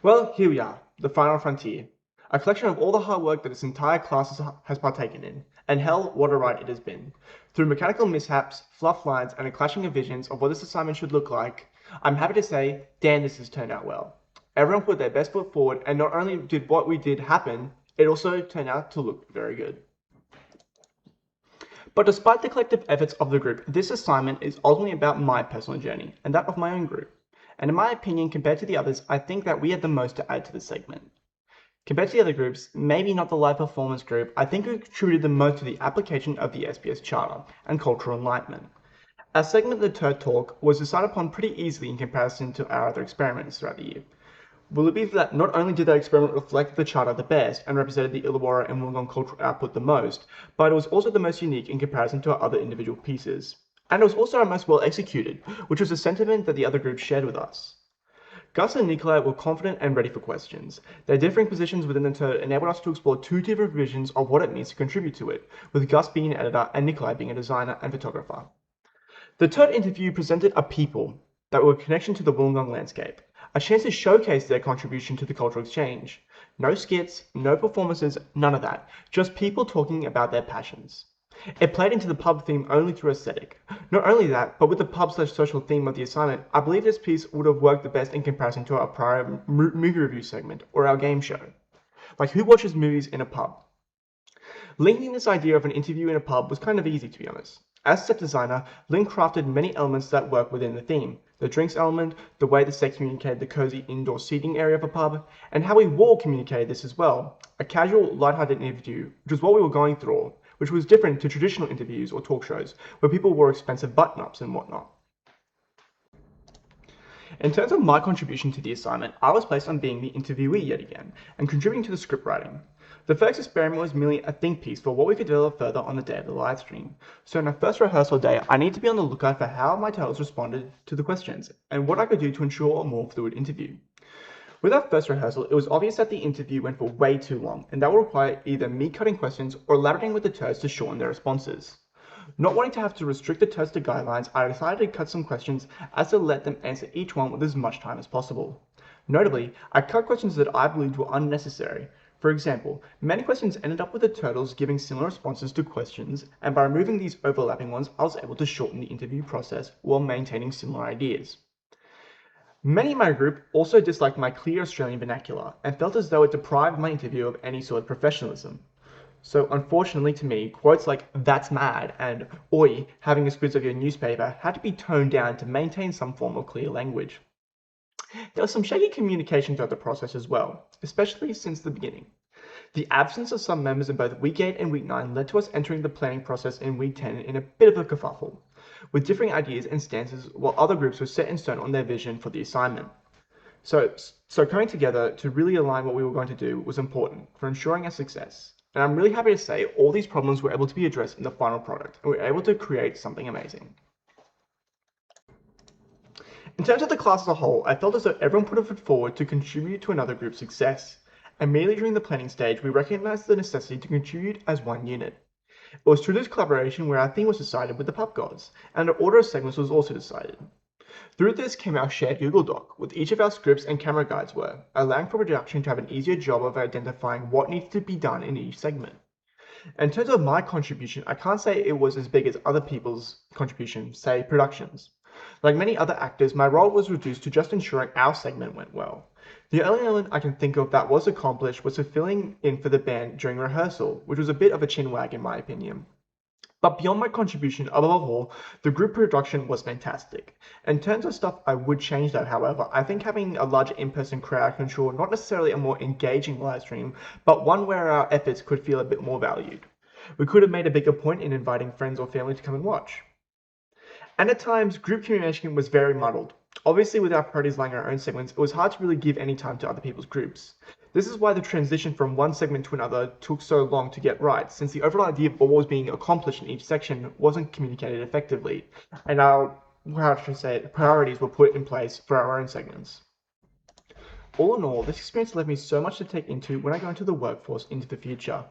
Well, here we are, the final frontier. A collection of all the hard work that this entire class has partaken in. And hell, what a ride it has been. Through mechanical mishaps, fluff lines, and a clashing of visions of what this assignment should look like, I'm happy to say, damn, this has turned out well. Everyone put their best foot forward, and not only did what we did happen, it also turned out to look very good. But despite the collective efforts of the group, this assignment is ultimately about my personal journey, and that of my own group. And in my opinion, compared to the others, I think that we had the most to add to this segment. Compared to the other groups, maybe not the live performance group, I think we contributed the most to the application of the SPS Charter and cultural enlightenment. Our segment, The Turd Talk, was decided upon pretty easily in comparison to our other experiments throughout the year. Will it be that not only did that experiment reflect the Charter the best and represented the Illawarra and Wollongong cultural output the most, but it was also the most unique in comparison to our other individual pieces. And it was also our most well executed, which was a sentiment that the other groups shared with us. Gus and Nikolai were confident and ready for questions. Their differing positions within the Turd enabled us to explore two different visions of what it means to contribute to it, with Gus being an editor and Nikolai being a designer and photographer. The Turd interview presented a people that were a connection to the Wollongong landscape, a chance to showcase their contribution to the cultural exchange. No skits, no performances, none of that, just people talking about their passions. It played into the pub theme only through aesthetic. Not only that, but with the pub/social theme of the assignment, I believe this piece would have worked the best in comparison to our prior movie review segment or our game show. Like, who watches movies in a pub? Linking this idea of an interview in a pub was kind of easy, to be honest. As set designer, Lynn crafted many elements that work within the theme. The drinks element, the way the set communicated the cozy indoor seating area of a pub, and how we all communicated this as well. A casual, lighthearted interview, which was what we were going through, which was different to traditional interviews or talk shows, where people wore expensive button-ups and whatnot. In terms of my contribution to the assignment, I was placed on being the interviewee yet again, and contributing to the script writing. The first experiment was merely a think piece for what we could develop further on the day of the live stream. So in our first rehearsal day, I need to be on the lookout for how my titles responded to the questions, and what I could do to ensure a more fluid interview. With our first rehearsal, it was obvious that the interview went for way too long, and that would require either me cutting questions or elaborating with the turds to shorten their responses. Not wanting to have to restrict the turds to guidelines, I decided to cut some questions as to let them answer each one with as much time as possible. Notably, I cut questions that I believed were unnecessary. For example, many questions ended up with the turtles giving similar responses to questions, and by removing these overlapping ones, I was able to shorten the interview process while maintaining similar ideas. Many in my group also disliked my clear Australian vernacular and felt as though it deprived my interview of any sort of professionalism. So unfortunately to me, quotes like "that's mad" and "oi, having a squiz of your newspaper" had to be toned down to maintain some form of clear language. There was some shaky communication throughout the process as well, especially since the beginning. The absence of some members in both week 8 and week 9 led to us entering the planning process in week 10 in a bit of a kerfuffle, with differing ideas and stances while other groups were set in stone on their vision for the assignment. So coming together to really align what we were going to do was important for ensuring our success. And I'm really happy to say all these problems were able to be addressed in the final product, and we were able to create something amazing. In terms of the class as a whole, I felt as though everyone put a foot forward to contribute to another group's success. Immediately during the planning stage, we recognized the necessity to contribute as one unit. It was through this collaboration where our theme was decided with the pub gods, and our order of segments was also decided. Through this came our shared Google Doc, with each of our scripts and camera guides were, allowing for production to have an easier job of identifying what needs to be done in each segment. In terms of my contribution, I can't say it was as big as other people's contribution, say productions. Like many other actors, my role was reduced to just ensuring our segment went well. The only element I can think of that was accomplished was filling in for the band during rehearsal, which was a bit of a chin wag in my opinion. But beyond my contribution, above all, the group production was fantastic. In terms of stuff I would change though, however, I think having a larger in-person crowd can ensure not necessarily a more engaging live stream, but one where our efforts could feel a bit more valued. We could have made a bigger point in inviting friends or family to come and watch. And at times, group communication was very muddled. Obviously, with our priorities lying in our own segments, it was hard to really give any time to other people's groups. This is why the transition from one segment to another took so long to get right, since the overall idea of what was being accomplished in each section wasn't communicated effectively, and priorities were put in place for our own segments. All in all, this experience left me so much to take into when I go into the workforce into the future.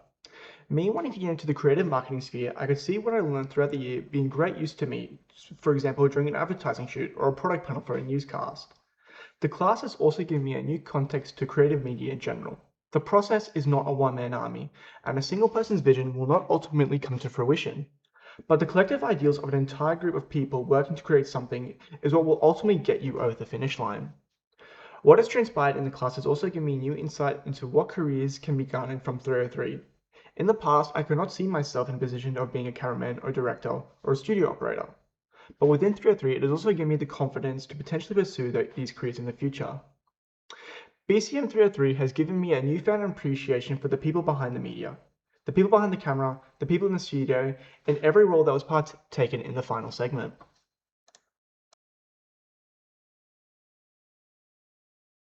Me wanting to get into the creative marketing sphere, I could see what I learned throughout the year being great use to me, for example, during an advertising shoot or a product panel for a newscast. The class has also given me a new context to creative media in general. The process is not a one-man army, and a single person's vision will not ultimately come to fruition. But the collective ideals of an entire group of people working to create something is what will ultimately get you over the finish line. What has transpired in the class has also given me new insight into what careers can be garnered from 303. In the past, I could not see myself in a position of being a cameraman or director or a studio operator. But within 303, it has also given me the confidence to potentially pursue these careers in the future. BCM 303 has given me a newfound appreciation for the people behind the media, the people behind the camera, the people in the studio, and every role that was partaken in the final segment.